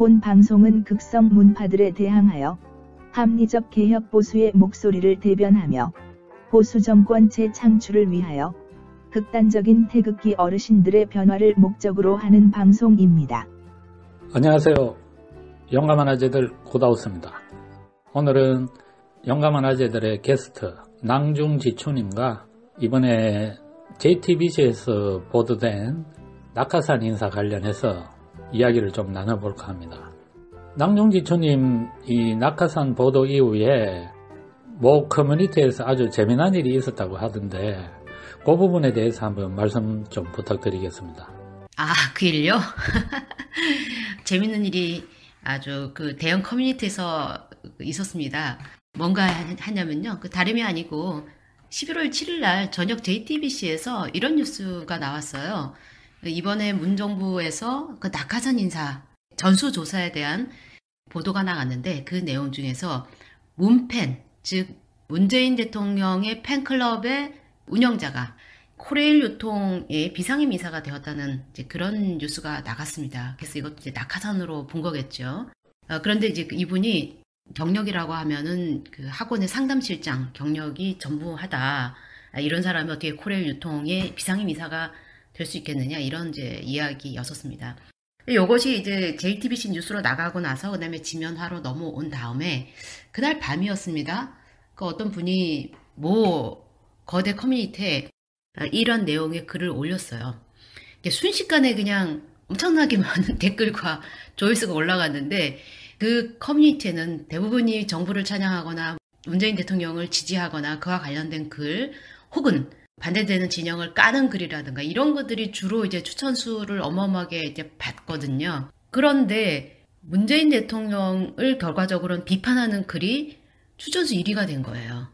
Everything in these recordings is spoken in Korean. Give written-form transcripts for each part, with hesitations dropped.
본 방송은 극성 문파들에 대항하여 합리적 개혁 보수의 목소리를 대변하며 보수 정권 재창출을 위하여 극단적인 태극기 어르신들의 변화를 목적으로 하는 방송입니다. 안녕하세요. 영감한 아재들 고다우스입니다. 오늘은 영감한 아재들의 게스트 낭중지초님과 이번에 JTBC에서 보도된 낙하산 인사 관련해서 이야기를 좀 나눠볼까 합니다. 낭중지초님 이 낙하산 보도 이후에 모 커뮤니티에서 아주 재미난 일이 있었다고 하던데 그 부분에 대해서 한번 말씀 좀 부탁드리겠습니다. 그 일요? 재밌는 일이 아주 그 대형 커뮤니티에서 있었습니다. 뭔가 하냐면요. 다름이 아니고 11월 7일 날 저녁 JTBC에서 이런 뉴스가 나왔어요. 이번에 문정부에서 그 낙하산 인사 전수조사에 대한 보도가 나갔는데 그 내용 중에서 문팬, 즉 문재인 대통령의 팬클럽의 운영자가 코레일 유통의 비상임 이사가 되었다는 이제 그런 뉴스가 나갔습니다. 그래서 이것도 이제 낙하산으로 본 거겠죠. 그런데 이제 이분이 경력이라고 하면은 그 학원의 상담실장 경력이 전부하다. 이런 사람이 어떻게 코레일 유통의 비상임 이사가 될 수 있겠느냐 이런 이제 이야기였었습니다. 이것이 이제 JTBC 뉴스로 나가고 나서 그다음에 지면화로 넘어온 다음에 그날 밤이었습니다. 그 어떤 분이 모 거대 커뮤니티에 이런 내용의 글을 올렸어요. 순식간에 그냥 엄청나게 많은 댓글과 조회수가 올라갔는데 그 커뮤니티에는 대부분이 정부를 찬양하거나 문재인 대통령을 지지하거나 그와 관련된 글 혹은 반대되는 진영을 까는 글이라든가 이런 것들이 주로 이제 추천수를 어마어마하게 이제 받거든요. 그런데 문재인 대통령을 결과적으로는 비판하는 글이 추천수 1위가 된 거예요.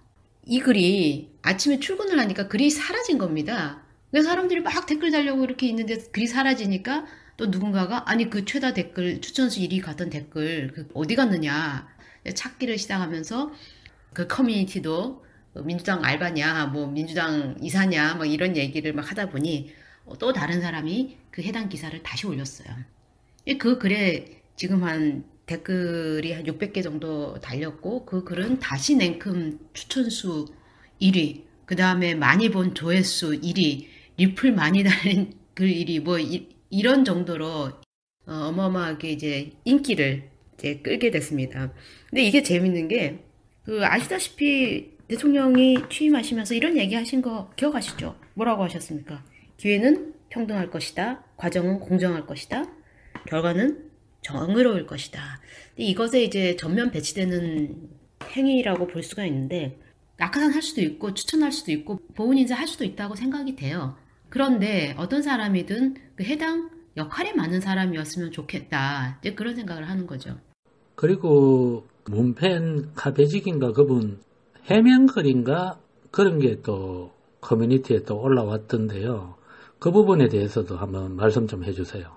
이 글이 아침에 출근을 하니까 글이 사라진 겁니다. 그래서 사람들이 막 댓글 달려고 이렇게 있는데 글이 사라지니까 또 누군가가 아니 그 최다 댓글 추천수 1위 갔던 댓글 그 어디 갔느냐 찾기를 시작하면서 그 커뮤니티도 민주당 알바냐 뭐 민주당 이사냐 막 이런 얘기를 막 하다 보니 또 다른 사람이 그 해당 기사를 다시 올렸어요. 그 글에 지금 한 댓글이 한 600개 정도 달렸고 그 글은 다시 냉큼 추천수 1위 그 다음에 많이 본 조회수 1위 리플 많이 달린 글 1위 뭐 이런 정도로 어마어마하게 이제 인기를 이제 끌게 됐습니다. 근데 이게 재밌는 게 그 아시다시피 대통령이 취임하시면서 이런 얘기 하신 거 기억하시죠? 뭐라고 하셨습니까? 기회는 평등할 것이다. 과정은 공정할 것이다. 결과는 정의로울 것이다. 근데 이것에 이제 전면 배치되는 행위라고 볼 수가 있는데 낙하산 할 수도 있고 추천할 수도 있고 보훈 인사 할 수도 있다고 생각이 돼요. 그런데 어떤 사람이든 그 해당 역할에 맞는 사람이었으면 좋겠다. 이제 그런 생각을 하는 거죠. 그리고 문팬 카베직인가 그분 해명글인가 그런 게 또 커뮤니티에 또 올라왔던데요. 그 부분에 대해서도 한번 말씀 좀 해주세요.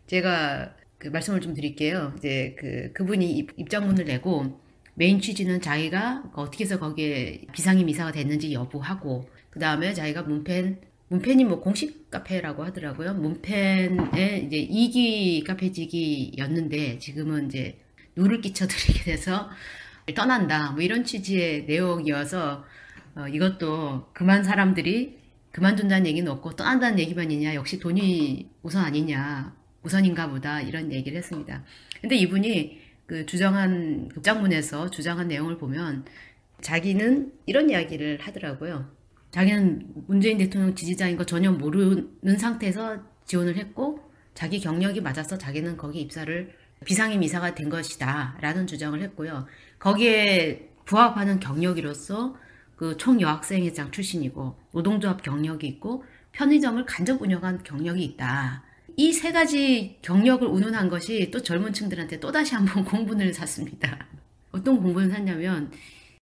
제가 그 말씀을 좀 드릴게요. 이제 그분이 입장문을 내고 메인 취지는 자기가 어떻게 해서 거기에 비상임 이사가 됐는지 여부하고 그 다음에 자기가 문팬이 뭐 공식 카페라고 하더라고요. 문팬의 이제 2기 카페직이었는데 지금은 이제 누를 끼쳐드리게 돼서 떠난다. 뭐 이런 취지의 내용이어서 이것도 사람들이 그만둔다는 얘기는 없고 떠난다는 얘기만 있냐. 역시 돈이 우선 아니냐. 우선인가 보다. 이런 얘기를 했습니다. 근데 이분이 그 주장한 입장문에서 주장한 내용을 보면 자기는 이런 이야기를 하더라고요. 자기는 문재인 대통령 지지자인 거 전혀 모르는 상태에서 지원을 했고 자기 경력이 맞아서 자기는 거기 입사를 비상임 이사가 된 것이다 라는 주장을 했고요. 거기에 부합하는 경력으로서 그 총여학생회장 출신이고 노동조합 경력이 있고 편의점을 간접 운영한 경력이 있다. 이 세 가지 경력을 운운한 것이 또 젊은 층들한테 또다시 한번 공분을 샀습니다. 어떤 공분을 샀냐면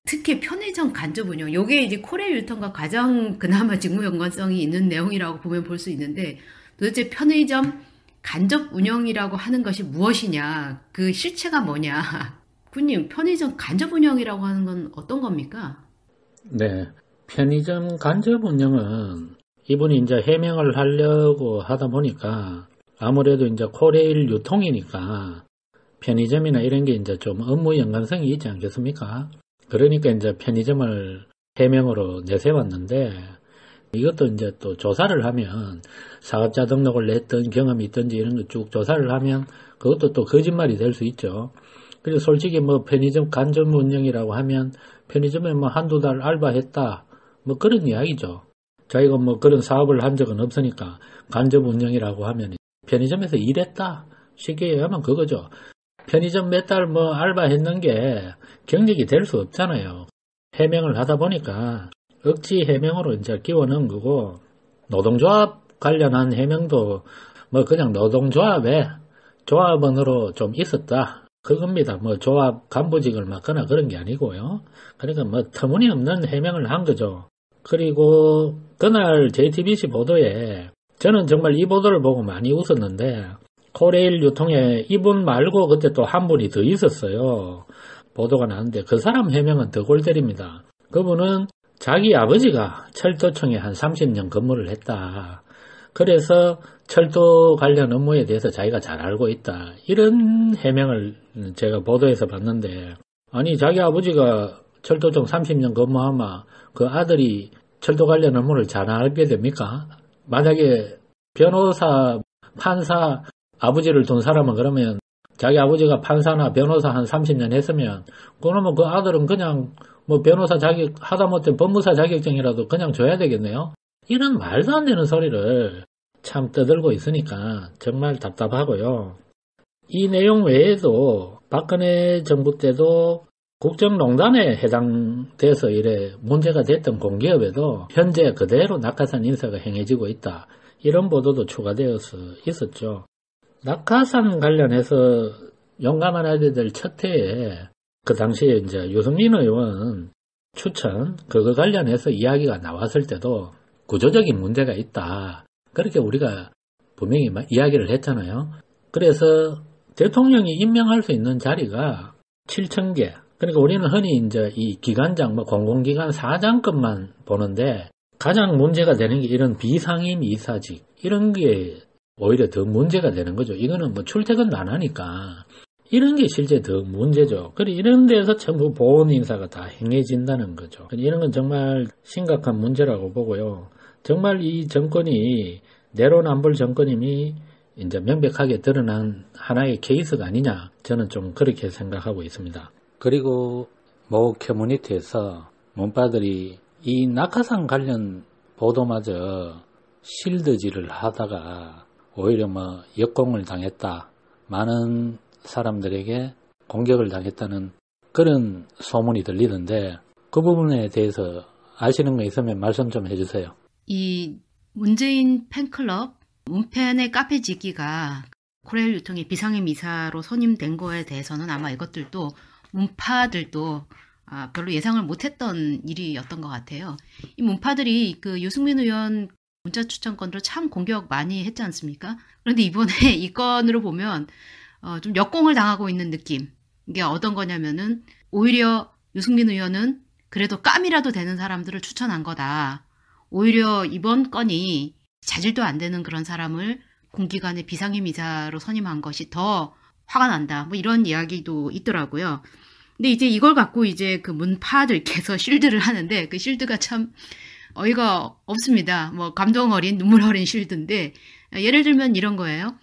특히 편의점 간접 운영, 이게 이제 코레일 유통과 가장 그나마 직무 연관성이 있는 내용이라고 보면 볼 수 있는데 도대체 편의점 간접 운영이라고 하는 것이 무엇이냐, 그 실체가 뭐냐. 군님, 편의점 간접 운영이라고 하는 건 어떤 겁니까? 네, 편의점 간접 운영은 이분이 이제 해명을 하려고 하다 보니까 아무래도 이제 코레일 유통이니까 편의점이나 이런 게 이제 좀 업무 연관성이 있지 않겠습니까? 그러니까 이제 편의점을 해명으로 내세웠는데, 이것도 이제 또 조사를 하면, 사업자 등록을 냈던 경험이 있든지 이런 거 쭉 조사를 하면, 그것도 또 거짓말이 될 수 있죠. 그리고 솔직히 뭐 편의점 간접 운영이라고 하면, 편의점에 뭐 한두 달 알바했다, 뭐 그런 이야기죠. 자기가 뭐 그런 사업을 한 적은 없으니까, 간접 운영이라고 하면, 편의점에서 일했다, 쉽게 얘기하면 그거죠. 편의점 몇 달 뭐 알바했는 게 경력이 될 수 없잖아요. 해명을 하다 보니까 억지 해명으로 이제 끼워 넣은 거고, 노동조합 관련한 해명도 뭐 그냥 노동조합에 조합원으로 좀 있었다, 그겁니다. 뭐 조합 간부직을 맡거나 그런 게 아니고요. 그러니까 뭐 터무니없는 해명을 한 거죠. 그리고 그날 JTBC 보도에 저는 정말 이 보도를 보고 많이 웃었는데, 코레일 유통에 이분 말고 그때 또 한 분이 더 있었어요. 보도가 나왔는데 그 사람 해명은 더 골 때립니다. 그분은 자기 아버지가 철도청에 한 30년 근무를 했다. 그래서 철도 관련 업무에 대해서 자기가 잘 알고 있다, 이런 해명을 제가 보도에서 봤는데, 아니 자기 아버지가 철도청 30년 근무하면 그 아들이 철도 관련 업무를 잘 알게 됩니까? 만약에 변호사, 판사 아버지를 둔 사람은 그러면 자기 아버지가 판사나 변호사 한 30년 했으면, 그러면 그 아들은 그냥 뭐 변호사 자격, 하다못해 법무사 자격증이라도 그냥 줘야 되겠네요? 이런 말도 안 되는 소리를 참 떠들고 있으니까 정말 답답하고요. 이 내용 외에도 박근혜 정부 때도 국정농단에 해당돼서 이래 문제가 됐던 공기업에도 현재 그대로 낙하산 인사가 행해지고 있다, 이런 보도도 추가되어서 있었죠. 낙하산 관련해서 용감한 아이들 첫 해에 그 당시에 이제 유승민 의원 추천, 그거 관련해서 이야기가 나왔을 때도 구조적인 문제가 있다, 그렇게 우리가 분명히 이야기를 했잖아요. 그래서 대통령이 임명할 수 있는 자리가 7,000개. 그러니까 우리는 흔히 이제 이 기관장, 뭐 공공기관 사장급만 보는데, 가장 문제가 되는 게 이런 비상임 이사직, 이런 게 오히려 더 문제가 되는 거죠. 이거는 뭐 출퇴근도 안 하니까 이런 게 실제 더 문제죠. 그리고 이런 데서 전부 보훈 인사가 다 행해진다는 거죠. 이런 건 정말 심각한 문제라고 보고요. 정말 이 정권이 내로남불 정권임이 이제 명백하게 드러난 하나의 케이스가 아니냐, 저는 좀 그렇게 생각하고 있습니다. 그리고 모 커뮤니티에서 문파들이 이 낙하산 관련 보도마저 실드질을 하다가 오히려 뭐 역공을 당했다, 많은 사람들에게 공격을 당했다는 그런 소문이 들리던데, 그 부분에 대해서 아시는 거 있으면 말씀 좀 해주세요. 이 문재인 팬클럽 문팬의 카페 짓기가 코레일 유통의 비상임 이사로 선임된 거에 대해서는 아마 이것들도 문파들도 별로 예상을 못했던 일이었던 것 같아요. 이 문파들이 그 유승민 의원 문자 추천 건으로 참 공격 많이 했지 않습니까? 그런데 이번에 이 건으로 보면 좀 역공을 당하고 있는 느낌. 이게 어떤 거냐면은 오히려 유승민 의원은 그래도 깜이라도 되는 사람들을 추천한 거다. 오히려 이번 건이 자질도 안 되는 그런 사람을 공기관의 비상임 이사로 선임한 것이 더 화가 난다, 뭐 이런 이야기도 있더라고요. 근데 이제 이걸 갖고 이제 그 문파들께서 실드를 하는데, 그 실드가 참 어이가 없습니다. 뭐 감동 어린, 눈물 어린 실드인데, 예를 들면 이런 거예요.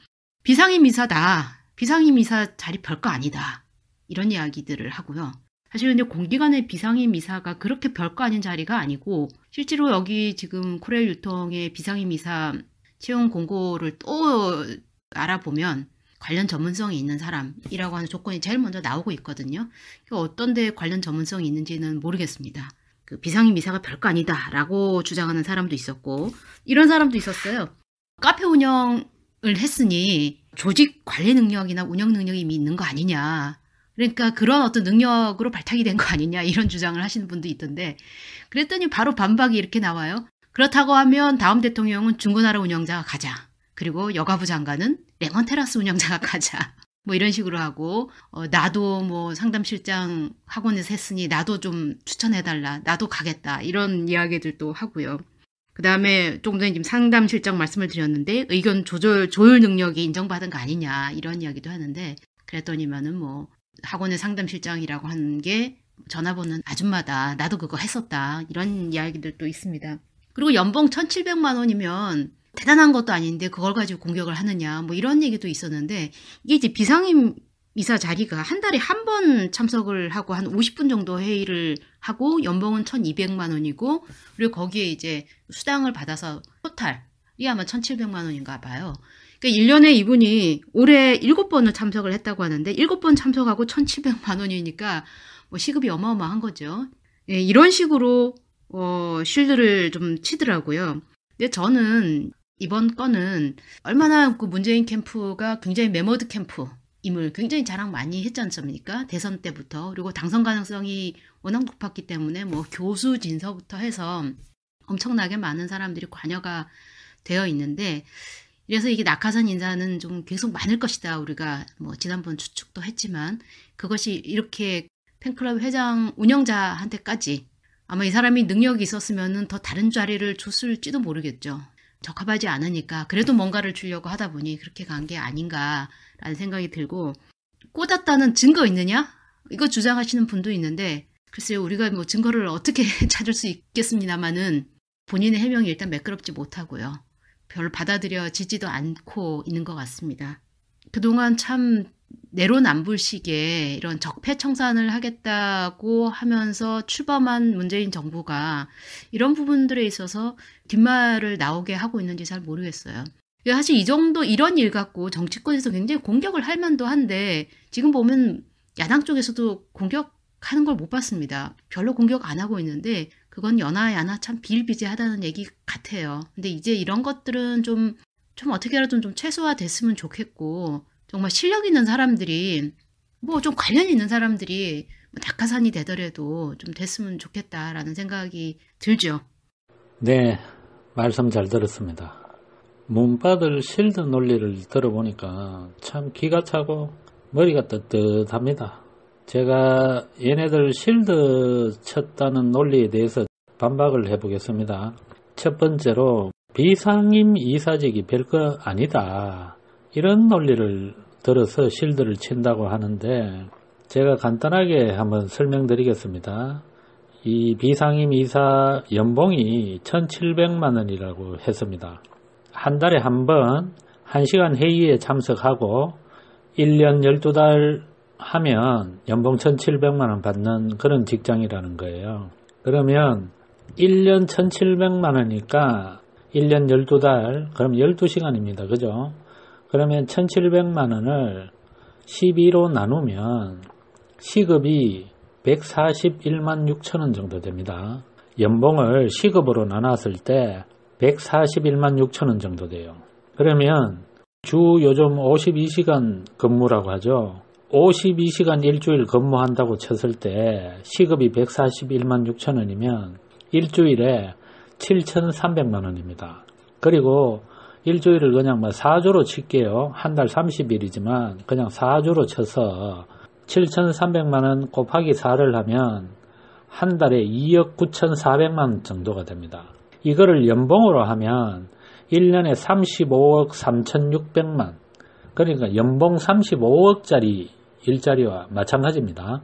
비상임 이사다, 비상임 이사 자리 별거 아니다, 이런 이야기들을 하고요. 사실 근데 공기관의 비상임 이사가 그렇게 별거 아닌 자리가 아니고, 실제로 여기 지금 코레일 유통의 비상임 이사 채용 공고를 또 알아보면 관련 전문성이 있는 사람이라고 하는 조건이 제일 먼저 나오고 있거든요. 어떤 데 관련 전문성이 있는지는 모르겠습니다. 그 비상임 이사가 별거 아니다 라고 주장하는 사람도 있었고, 이런 사람도 있었어요. 카페 운영을 했으니 조직 관리 능력이나 운영 능력이 이미 있는 거 아니냐, 그러니까 그런 어떤 능력으로 발탁이 된 거 아니냐, 이런 주장을 하시는 분도 있던데, 그랬더니 바로 반박이 이렇게 나와요. 그렇다고 하면 다음 대통령은 중고나라 운영자가 가자, 그리고 여가부 장관은 레몬테라스 운영자가 가자, 뭐 이런 식으로 하고, 나도 뭐 상담실장 학원에서 했으니 나도 좀 추천해달라, 나도 가겠다, 이런 이야기들도 하고요. 그 다음에 조금 전에 지금 상담실장 말씀을 드렸는데 의견 조율 능력이 인정받은 거 아니냐, 이런 이야기도 하는데, 그랬더니만은 뭐 학원의 상담실장이라고 하는 게 전화번호는 아줌마다. 나도 그거 했었다. 이런 이야기들도 있습니다. 그리고 연봉 1,700만 원이면 대단한 것도 아닌데 그걸 가지고 공격을 하느냐 뭐 이런 얘기도 있었는데 이게 이제 비상임 이사 자리가 한 달에 한 번 참석을 하고 한 50분 정도 회의를 하고 연봉은 1,200만 원이고 그리고 거기에 이제 수당을 받아서 토탈이 아마 1,700만 원인가 봐요. 그러니까 1년에 이분이 올해 7번을 참석을 했다고 하는데 7번 참석하고 1,700만 원이니까 뭐 시급이 어마어마한 거죠. 예, 이런 식으로 쉴드를 좀 치더라고요. 근데 저는 이번 건은 얼마나 그 문재인 캠프가 굉장히 메머드 캠프임을 굉장히 자랑 많이 했지 않습니까? 대선 때부터. 그리고 당선 가능성이 워낙 높았기 때문에 뭐 교수 진서부터 해서 엄청나게 많은 사람들이 관여가 되어 있는데 그래서 이게 낙하산 인사는 좀 계속 많을 것이다. 우리가 뭐 지난번 추측도 했지만 그것이 이렇게 팬클럽 회장 운영자한테까지 아마 이 사람이 능력이 있었으면 더 다른 자리를 줬을지도 모르겠죠. 적합하지 않으니까 그래도 뭔가를 주려고 하다 보니 그렇게 간 게 아닌가라는 생각이 들고 꽂았다는 증거 있느냐? 이거 주장하시는 분도 있는데 글쎄요. 우리가 뭐 증거를 어떻게 찾을 수 있겠습니다마는 본인의 해명이 일단 매끄럽지 못하고요. 별로 받아들여지지도 않고 있는 것 같습니다. 그동안 참 내로남불식의 이런 적폐청산을 하겠다고 하면서 출범한 문재인 정부가 이런 부분들에 있어서 뒷말을 나오게 하고 있는지 잘 모르겠어요. 사실 이 정도 이런 일 갖고 정치권에서 굉장히 공격을 할 만도 한데 지금 보면 야당 쪽에서도 공격하는 걸 못 봤습니다. 별로 공격 안 하고 있는데 그건 여나야나 참 비일비재하다는 얘기 같아요. 근데 이제 이런 것들은 좀 어떻게라도 좀 최소화됐으면 좋겠고 정말 실력 있는 사람들이 뭐 좀 관련 있는 사람들이 낙하산이 되더라도 좀 됐으면 좋겠다라는 생각이 들죠. 네, 말씀 잘 들었습니다. 문바들 실드 논리를 들어보니까 참 기가 차고 머리가 떳떳합니다. 제가 얘네들 실드 쳤다는 논리에 대해서 반박을 해보겠습니다. 첫 번째로 비상임 이사직이 별거 아니다. 이런 논리를 들어서 실드를 친다고 하는데 제가 간단하게 한번 설명드리겠습니다. 이 비상임 이사 연봉이 1,700만 원이라고 했습니다. 한 달에 한 번 1시간 회의에 참석하고 1년 12달 하면 연봉 1,700만 원 받는 그런 직장이라는 거예요. 그러면 1년 1,700만 원이니까 1년 12달 그럼 12시간입니다. 그죠? 그러면 1,700만 원을 12로 나누면 시급이 141만 6천 원 정도 됩니다. 연봉을 시급으로 나눴을 때 141만 6천 원 정도 돼요. 그러면 주 요즘 52시간 근무라고 하죠. 52시간 일주일 근무한다고 쳤을 때 시급이 141만 6천 원이면 일주일에 7,300만 원입니다. 그리고 일주일을 그냥 4주로 칠게요. 한 달 30일이지만 그냥 4주로 쳐서 7,300만 원 곱하기 4를 하면 한 달에 2억 9,400만 원 정도가 됩니다. 이거를 연봉으로 하면 1년에 35억 3,600만 그러니까 연봉 35억짜리 일자리와 마찬가지입니다.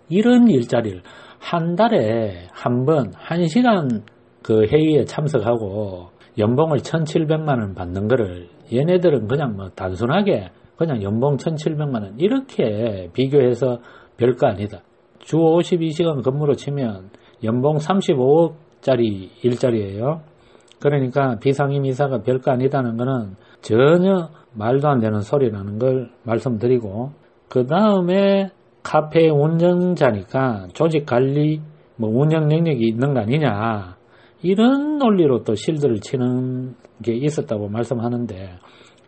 이런 일자리를 한 달에 한 번 1시간 그 회의에 참석하고 연봉을 1,700만 원 받는 거를 얘네들은 그냥 단순하게 그냥 연봉 1,700만 원 이렇게 비교해서 별거 아니다. 주 52시간 근무로 치면 연봉 35억짜리 일자리예요. 그러니까 비상임 이사가 별거 아니다는 거는 전혀 말도 안 되는 소리라는 걸 말씀드리고 그 다음에 카페 운영자니까 조직 관리 운영 능력이 있는 거 아니냐 이런 논리로 또 실드를 치는 게 있었다고 말씀하는데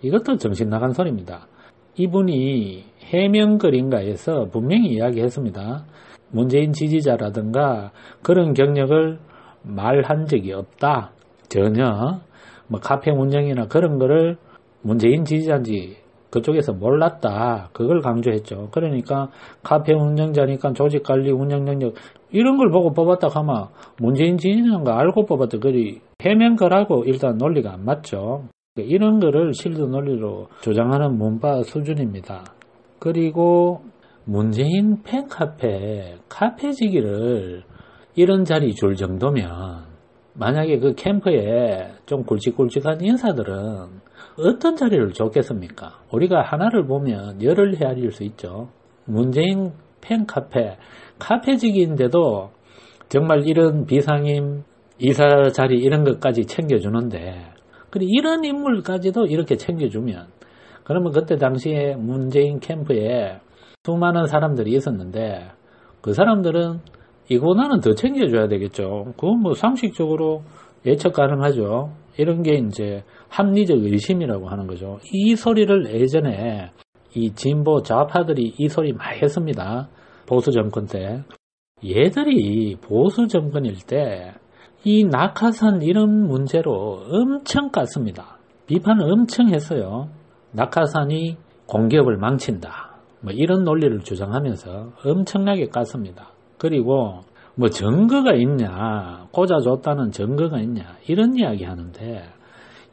이것도 정신 나간 소리입니다. 이분이 해명글인가에서 분명히 이야기했습니다. 문재인 지지자라든가 그런 경력을 말한 적이 없다. 전혀 카페 운영이나 그런 거를 문재인 지지자인지 그쪽에서 몰랐다. 그걸 강조했죠. 그러니까 카페 운영자니까 조직관리 운영 능력 이런 걸 보고 뽑았다 하면 문재인 지지자인 거 알고 뽑았다. 그리 해명글하고 일단 논리가 안 맞죠. 이런 거를 실드 논리로 조장하는 문바 수준입니다. 그리고 문재인 팬카페, 카페지기를 이런 자리 줄 정도면 만약에 그 캠프에 좀 굵직굵직한 인사들은 어떤 자리를 줬겠습니까? 우리가 하나를 보면 열을 헤아릴 수 있죠. 문재인 팬카페, 카페지기인데도 정말 이런 비상임, 이사 자리 이런 것까지 챙겨주는데, 그리고 이런 인물까지도 이렇게 챙겨주면, 그러면 그때 당시에 문재인 캠프에 수많은 사람들이 있었는데, 그 사람들은 이거는 더 챙겨줘야 되겠죠. 그건 뭐 상식적으로 예측 가능하죠. 이런 게 이제 합리적 의심이라고 하는 거죠. 이 소리를 예전에 이 진보 좌파들이 이 소리 많이 했습니다. 보수 정권 때. 얘들이 보수 정권일 때 이 낙하산 이런 문제로 엄청 깠습니다. 비판을 엄청 했어요. 낙하산이 공기업을 망친다. 뭐 이런 논리를 주장하면서 엄청나게 깠습니다. 그리고 뭐 증거가 있냐, 꽂아줬다는 증거가 있냐 이런 이야기 하는데,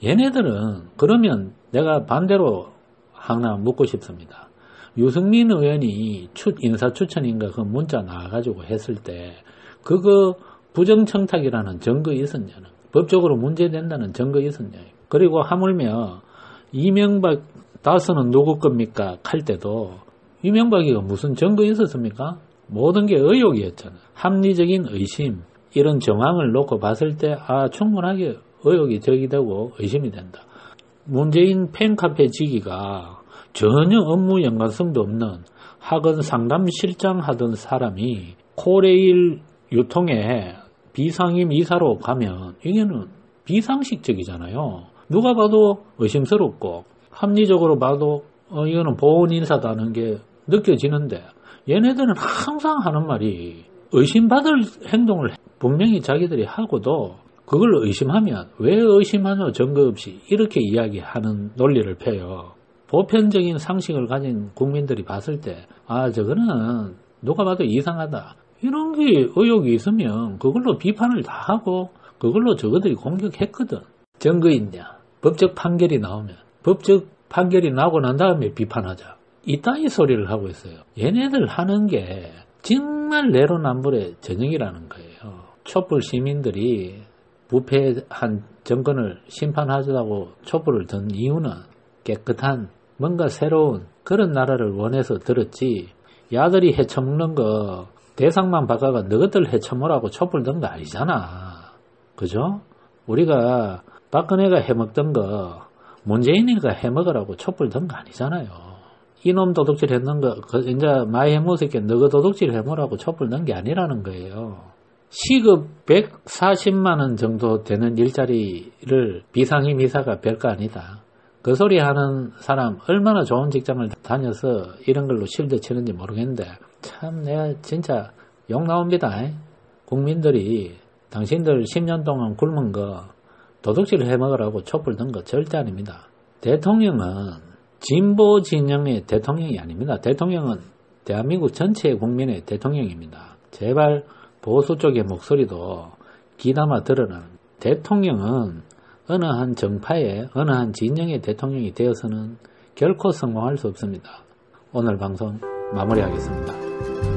얘네들은 그러면 내가 반대로 하나 묻고 싶습니다. 유승민 의원이 인사 추천인가 그 문자 나와가지고 했을 때 그거 부정청탁이라는 증거 있었냐는, 법적으로 문제된다는 증거 있었냐. 그리고 하물며 이명박 다스는 누구 겁니까 할 때도 이명박이가 무슨 증거 있었습니까? 모든 게 의혹이었잖아요. 합리적인 의심, 이런 정황을 놓고 봤을 때 충분하게 의혹이 제기되고 의심이 된다. 문재인 팬카페 지기가 전혀 업무 연관성도 없는 학원 상담실장 하던 사람이 코레일 유통에 비상임 이사로 가면 이게는 비상식적이잖아요. 누가 봐도 의심스럽고 합리적으로 봐도 이거는 보훈 인사다는 게 느껴지는데, 얘네들은 항상 하는 말이 의심받을 행동을 분명히 자기들이 하고도 그걸 의심하면 왜 의심하노 증거 없이 이렇게 이야기하는 논리를 펴요. 보편적인 상식을 가진 국민들이 봤을 때 저거는 누가 봐도 이상하다, 이런 게 의혹이 있으면 그걸로 비판을 다 하고 그걸로 저거들이 공격했거든. 증거 있냐, 법적 판결이 나오면 법적 판결이 나고 난 다음에 비판하자, 이따위 소리를 하고 있어요. 얘네들 하는 게 정말 내로남불의 전형이라는 거예요. 촛불 시민들이 부패한 정권을 심판하자고 촛불을 든 이유는 깨끗한 뭔가 새로운 그런 나라를 원해서 들었지, 야들이 헤쳐먹는 거 대상만 바꿔가 너희들 헤쳐먹으라고 촛불 든 거 아니잖아. 그죠? 우리가 박근혜가 해먹던 거 문재인이가 해먹으라고 촛불 든 거 아니잖아요. 이놈 도둑질 했는 거 이제 마이 해모새끼 너가 도둑질 해먹으라고 촛불 든 게 아니라는 거예요. 시급 140만원 정도 되는 일자리를 비상임 이사가 별거 아니다. 그 소리 하는 사람 얼마나 좋은 직장을 다녀서 이런 걸로 실드 치는지 모르겠는데, 참 내가 진짜 욕 나옵니다. 국민들이 당신들 10년 동안 굶은 거 도둑질 해먹으라고 촛불 든 거 절대 아닙니다. 대통령은 진보 진영의 대통령이 아닙니다. 대통령은 대한민국 전체 국민의 대통령입니다. 제발 보수 쪽의 목소리도 귀담아 들으라는, 대통령은 어느 한 정파의 어느 한 진영의 대통령이 되어서는 결코 성공할 수 없습니다. 오늘 방송 마무리하겠습니다.